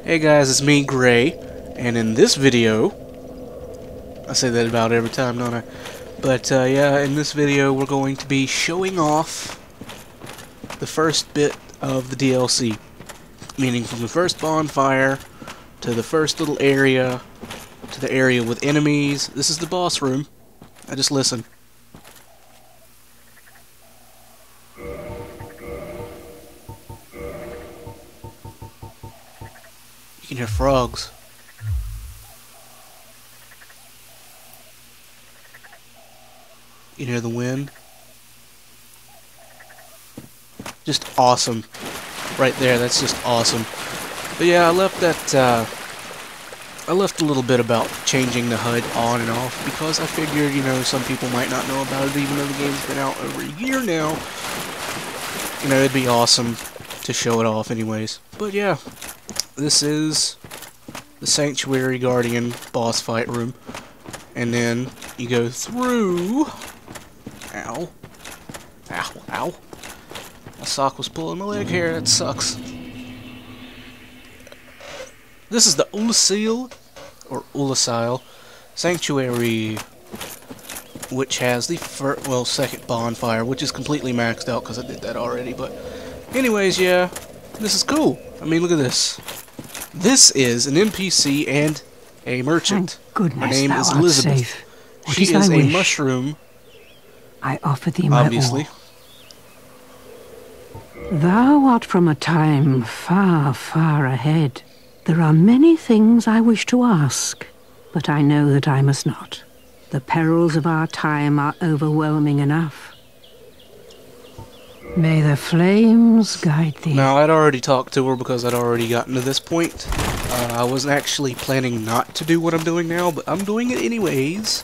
Hey guys, it's me, Gray, and in this video, I say that about every time, don't I? But yeah, in this video we're going to be showing off the first bit of the DLC. Meaning from the first bonfire, to the first little area, to the area with enemies. This is the boss room. Now just listen. You can hear frogs. You can hear the wind. Just awesome. Right there, that's just awesome. But yeah, I left that, I left a little bit about changing the HUD on and off because I figured, you know, some people might not know about it even though the game's been out over a year now. You know, it'd be awesome to show it off anyways. But yeah, this is the Sanctuary Guardian boss fight room. And then you go through... Ow. Ow, ow. My sock was pulling my leg hair, that sucks. This is the Oolacile, or Oolacile, Sanctuary, which has the second bonfire, which is completely maxed out because I did that already, but anyways, yeah, this is cool. I mean, look at this. This is an NPC and a merchant. Thank goodness. Her name is thou art Elizabeth. safe. What She is thy a wish? mushroom, I offer thee my obviously. all. Thou art from a time far, far ahead. There are many things I wish to ask, but I know that I must not. The perils of our time are overwhelming enough. May the flames guide thee. Now, I'd already talked to her because I'd already gotten to this point. I wasn't actually planning not to do what I'm doing now, but I'm doing it anyways.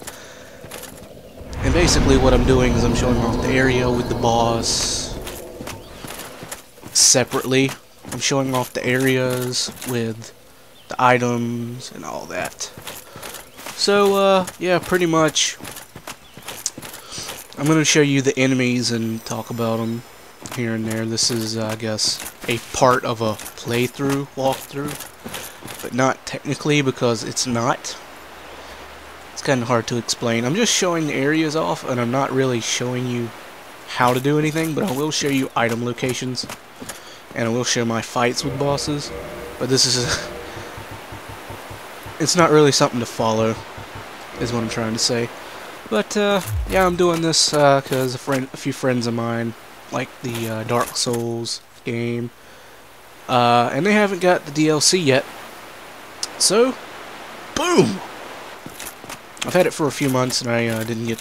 And basically what I'm doing is I'm showing off the area with the boss separately. I'm showing off the areas with the items and all that. So, yeah, pretty much I'm going to show you the enemies and talk about them here and there. This is, I guess, a part of a walkthrough, but not technically because it's not. It's kind of hard to explain. I'm just showing the areas off, and I'm not really showing you how to do anything, but I will show you item locations, and I will show my fights with bosses. But this is it's not really something to follow, is what I'm trying to say. But yeah, I'm doing this because a few friends of mine like the Dark Souls game, and they haven't got the DLC yet. So, boom! I've had it for a few months, and I didn't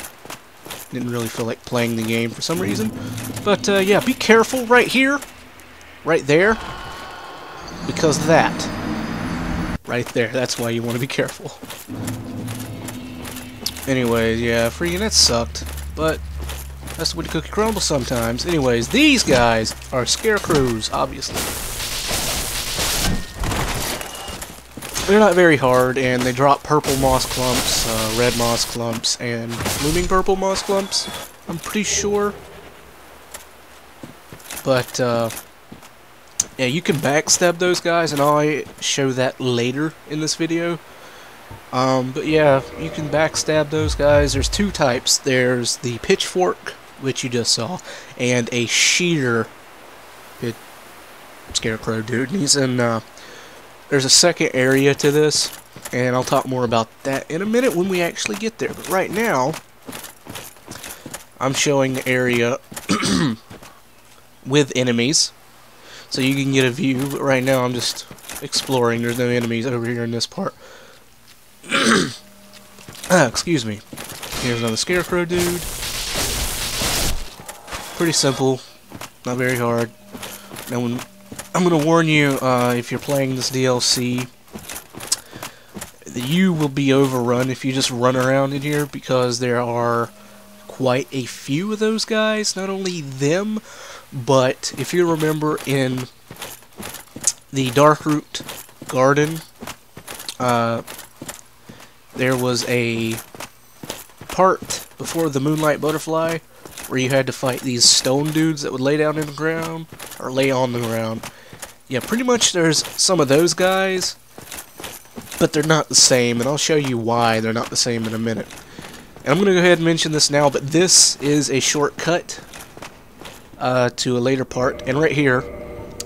really feel like playing the game for some reason. But yeah, be careful right here, right there, because that, right there, that's why you want to be careful. Anyways, yeah, freaking that sucked, but that's the way the cookie crumbles sometimes. Anyways, these guys are scarecrows, obviously. They're not very hard, and they drop purple moss clumps, red moss clumps, and blooming purple moss clumps, I'm pretty sure. But, yeah, you can backstab those guys, and I'll show that later in this video. But yeah, you can backstab those guys. There's two types. There's the pitchfork, which you just saw, and a sheer scarecrow dude. And he's in, there's a second area to this, and I'll talk more about that in a minute when we actually get there. But right now, I'm showing the area with enemies, so you can get a view. But right now, I'm just exploring. There's no enemies over here in this part. Excuse me. Here's another scarecrow dude. Pretty simple, not very hard. Now, I'm going to warn you, if you're playing this DLC, you will be overrun if you just run around in here, because there are quite a few of those guys. Not only them, but if you remember in the Darkroot Garden, there was a part before the Moonlight Butterfly where you had to fight these stone dudes that would lay down in the ground, or lay on the ground, yeah, pretty much there's some of those guys, but they're not the same, and I'll show you why they're not the same in a minute. And I'm going to go ahead and mention this now, but this is a shortcut to a later part. And right here,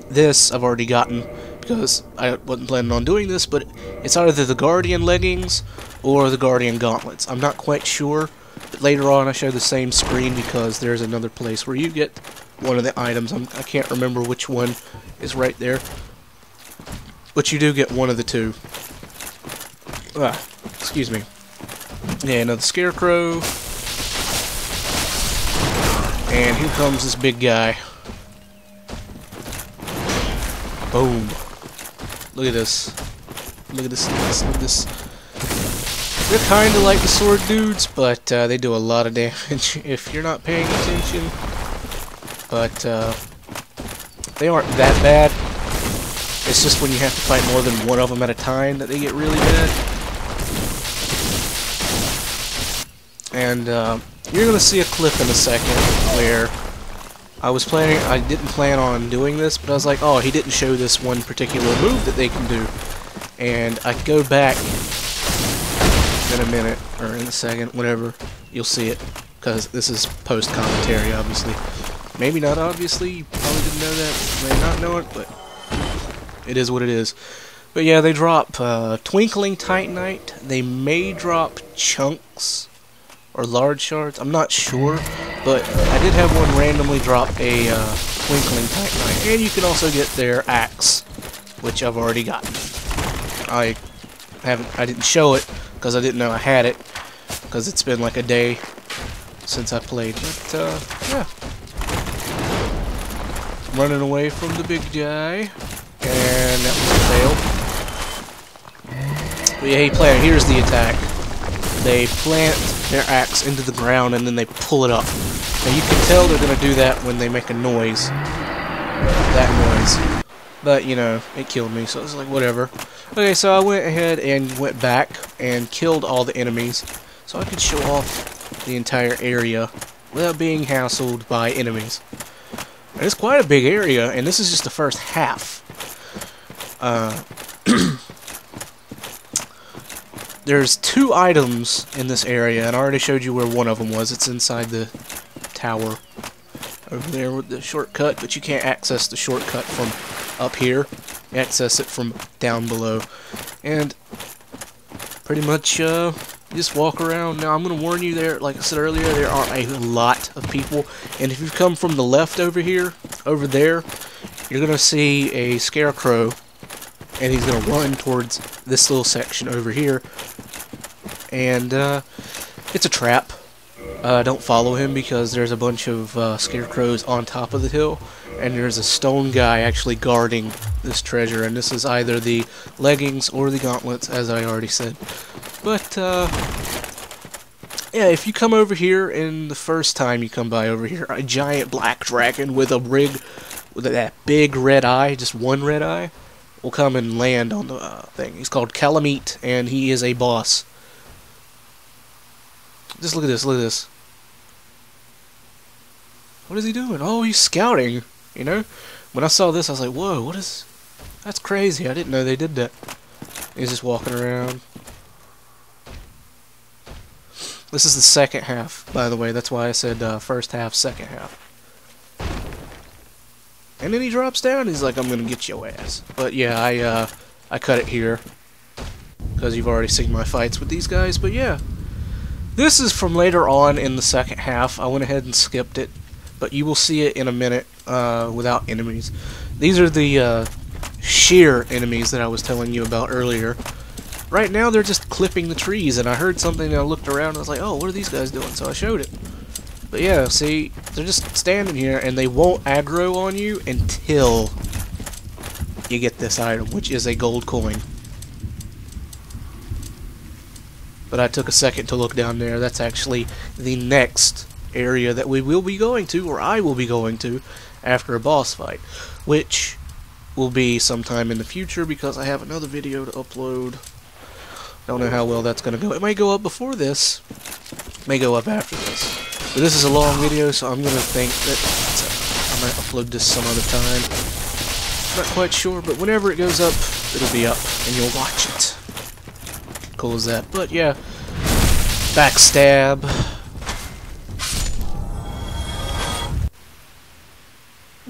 this I've already gotten because I wasn't planning on doing this, but it's either the Guardian leggings or the Guardian gauntlets. I'm not quite sure, but later on I show the same screen because there's another place where you get one of the items. I can't remember which one is right there, but you do get one of the two. Excuse me. Yeah, another scarecrow. And here comes this big guy. Boom. Look at this. Look at this. Look at this. They're kind of like the sword dudes, but they do a lot of damage if you're not paying attention. But they aren't that bad. It's just when you have to fight more than one of them at a time that they get really bad. And you're going to see a clip in a second where I didn't plan on doing this, but I was like, oh, he didn't show this one particular move that they can do. And I go back in a minute, or in a second, whatever, you'll see it, because this is post-commentary, obviously. Maybe not obviously, you probably didn't know that, you may not know it, but it is what it is. But yeah, they drop Twinkling Titanite, they may drop chunks, or large shards, I'm not sure, but I did have one randomly drop a Twinkling Titanite, and you can also get their axe, which I've already gotten. I didn't show it, because I didn't know I had it, because it's been like a day since I played, but yeah. Running away from the big guy, and that was a fail. But yeah, here's the attack. They plant their axe into the ground and then they pull it up. Now you can tell they're going to do that when they make a noise. That noise. But, you know, it killed me, so it's like, whatever. Okay, so I went ahead and went back and killed all the enemies so I could show off the entire area without being hassled by enemies. And it's quite a big area, and this is just the first half. There's 2 items in this area, and I already showed you where one of them was. It's inside the tower over there with the shortcut, but you can't access the shortcut from up here. You access it from down below. And pretty much just walk around. Now, I'm going to warn you there, like I said earlier, there are a lot of people. And if you come from the left over here, over there, you're going to see a scarecrow. And he's going to run towards this little section over here. And it's a trap. Don't follow him because there's a bunch of scarecrows on top of the hill. And there's a stone guy actually guarding this treasure. And this is either the leggings or the gauntlets, as I already said. But, yeah, if you come over here, and the first time you come by over here, a giant black dragon with that big red eye, just one red eye, will come and land on the thing. He's called Calamite, and he is a boss. Just look at this, look at this. What is he doing? Oh, he's scouting, you know? When I saw this, I was like, whoa, what is... That's crazy, I didn't know they did that. He's just walking around. This is the second half, by the way. That's why I said first half, second half. And then he drops down, he's like, I'm gonna get your ass. But yeah, I cut it here. Because you've already seen my fights with these guys, but yeah. This is from later on in the second half. I went ahead and skipped it. But you will see it in a minute without enemies. These are the sheer enemies that I was telling you about earlier. Right now they're just clipping the trees, and I heard something and I looked around and I was like, oh, what are these guys doing? So I showed it. But yeah, see, they're just standing here and they won't aggro on you until you get this item, which is a gold coin. But I took a second to look down there. That's actually the next area that we will be going to, or I will be going to, after a boss fight. Which will be sometime in the future because I have another video to upload. Don't know how well that's going to go. It may go up before this. It may go up after this. But this is a long video, so I'm going to think that I might upload this some other time. Not quite sure, but whenever it goes up, it'll be up, and you'll watch it. Cool as that. But yeah, backstab.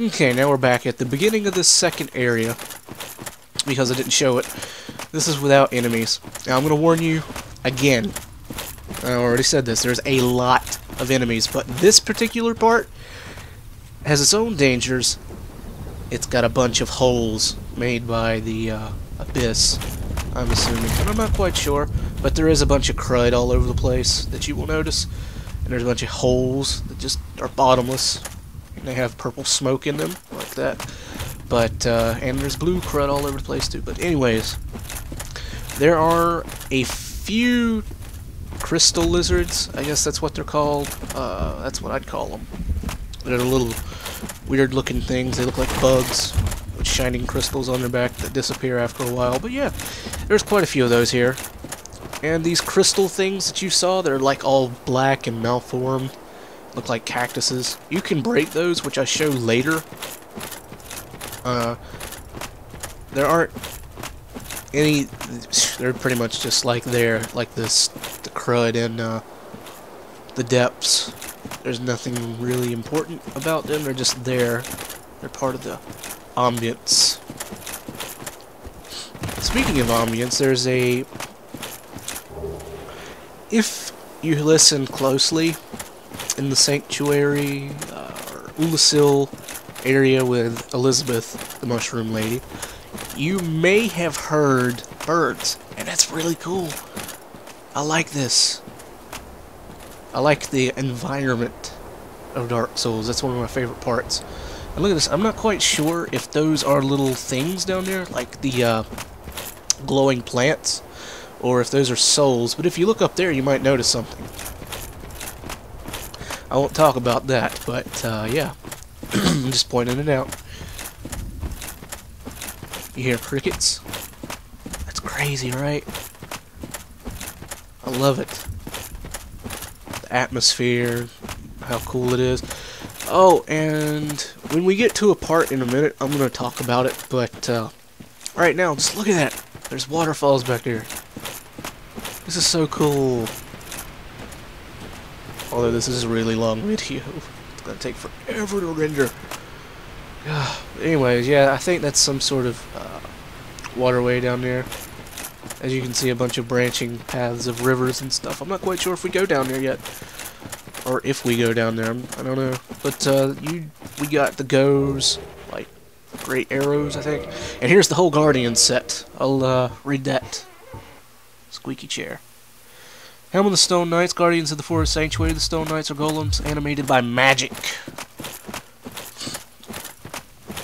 Okay, now we're back at the beginning of this second area, because I didn't show it. This is without enemies. Now I'm going to warn you again. I already said this. There's a lot of enemies, but this particular part has its own dangers. It's got a bunch of holes made by the abyss, I'm assuming. And I'm not quite sure, but there is a bunch of crud all over the place that you will notice. And there's a bunch of holes that just are bottomless. And they have purple smoke in them, like that. But, and there's blue crud all over the place too. But anyways, there are a few crystal lizards, I guess that's what they're called. That's what I'd call them. They're little weird looking things. They look like bugs with shining crystals on their back that disappear after a while. But yeah, there's quite a few of those here. And these crystal things that you saw, they're like all black and malformed. Look like cactuses. You can break those, which I show later. There aren't any. They're pretty much just like there, like this, the crud in the depths. There's nothing really important about them. They're just there. They're part of the ambience. Speaking of ambience, there's a. If you listen closely in the sanctuary or Oolacile area with Elizabeth, the mushroom lady, you may have heard birds, and that's really cool. I like this. I like the environment of Dark Souls. That's one of my favorite parts. And look at this. I'm not quite sure if those are little things down there, like the glowing plants, or if those are souls. But if you look up there, you might notice something. I won't talk about that, but yeah. I'm just pointing it out. You hear crickets? That's crazy, right? I love it. The atmosphere, how cool it is. Oh, and when we get to a part in a minute, I'm going to talk about it, but right now, just look at that. There's waterfalls back there. This is so cool. Although this is a really long video. It's going to take forever to render. Anyways, yeah, I think that's some sort of waterway down there. As you can see, a bunch of branching paths of rivers and stuff. I'm not quite sure if we go down there yet. Or if we go down there, I don't know. But we got the goes, like great arrows, I think. And here's the whole Guardian set. I'll read that. Squeaky chair. Helm of the Stone Knights, Guardians of the Forest Sanctuary. The Stone Knights are golems animated by magic.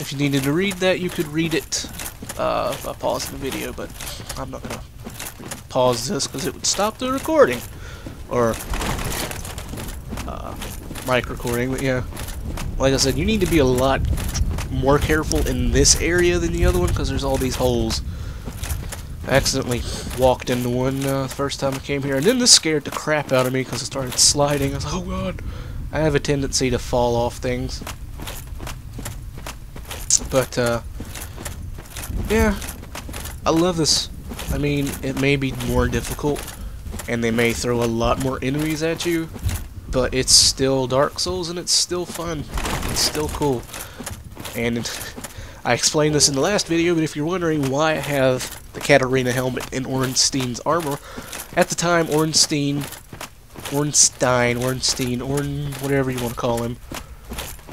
If you needed to read that, you could read it by pausing the video, but I'm not going to pause this because it would stop the recording. Or mic recording, but yeah. Like I said, you need to be a lot more careful in this area than the other one because there's all these holes. I accidentally walked into one the first time I came here, and then this scared the crap out of me because it started sliding. I was like, oh god. I have a tendency to fall off things. But, yeah, I love this. I mean, it may be more difficult, and they may throw a lot more enemies at you, but it's still Dark Souls, and it's still fun. It's still cool. And I explained this in the last video, but if you're wondering why I have the Katarina helmet in Ornstein's armor, at the time, Ornstein, whatever you want to call him,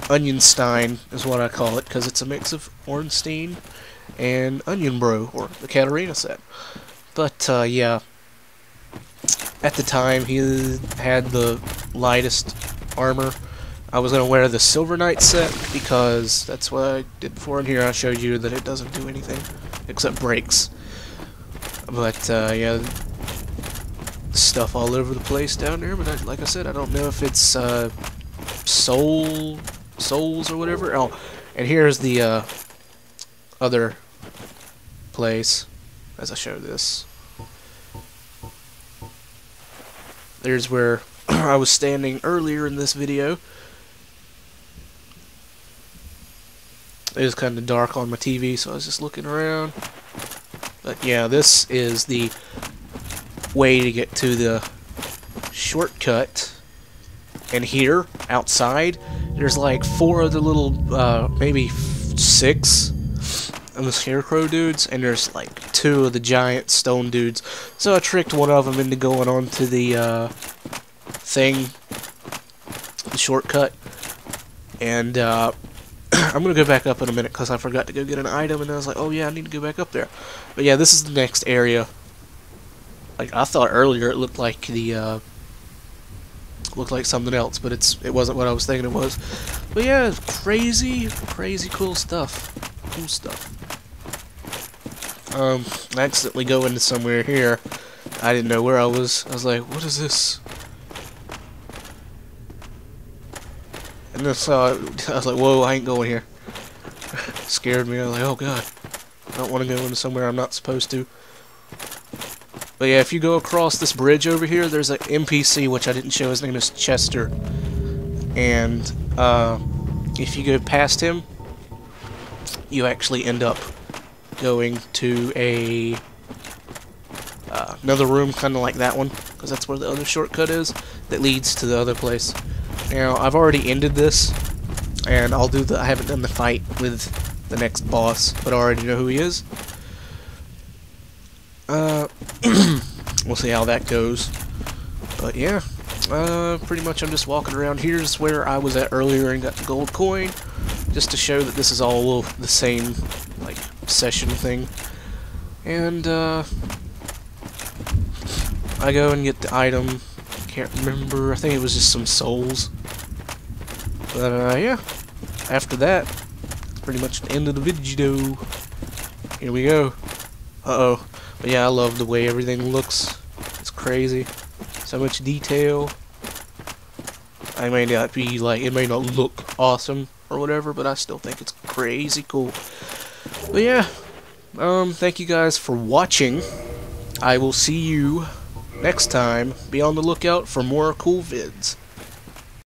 Onionstein is what I call it, because it's a mix of Ornstein and Onion Bro, or the Katarina set. But, yeah, at the time, he had the lightest armor. I was going to wear the Silver Knight set, because that's what I did before. In here I showed you that it doesn't do anything, except breaks. But, yeah, stuff all over the place down there, but like I said, I don't know if it's, souls or whatever. Oh, and here's the other place as I show this. There's where I was standing earlier in this video. It was kind of dark on my TV, so I was just looking around. But yeah, this is the way to get to the shortcut. And here, outside, there's like 4 other little, maybe 6 of the scarecrow dudes, and there's like 2 of the giant stone dudes. So I tricked one of them into going onto the, thing, the shortcut. And, I'm gonna go back up in a minute because I forgot to go get an item, and I was like, oh yeah, I need to go back up there. But yeah, this is the next area. Like, I thought earlier it looked like the, looked like something else, but it wasn't what I was thinking it was. But yeah, crazy cool stuff. Cool stuff. I accidentally go into somewhere here. I didn't know where I was. I was like, what is this? And then I was like, whoa, I ain't going here. Scared me. I was like, oh god. I don't want to go into somewhere I'm not supposed to. But yeah, if you go across this bridge over here, there's an NPC, which I didn't show. His name is Chester. And if you go past him, you actually end up going to a another room, kind of like that one, because that's where the other shortcut is, that leads to the other place. Now, I've already ended this, and I haven't done the fight with the next boss, but I already know who he is. We'll see how that goes. But yeah, pretty much I'm just walking around. Here's where I was at earlier and got the gold coin, just to show that this is all the same, like, session thing. And, I go and get the item. Can't remember. I think it was just some souls. But, yeah. After that, it's pretty much the end of the video. Here we go. Uh-oh. But yeah, I love the way everything looks. It's crazy. So much detail. I may not be like, it may not look awesome or whatever, but I still think it's crazy cool. But yeah, thank you guys for watching. I will see you next time. Be on the lookout for more cool vids.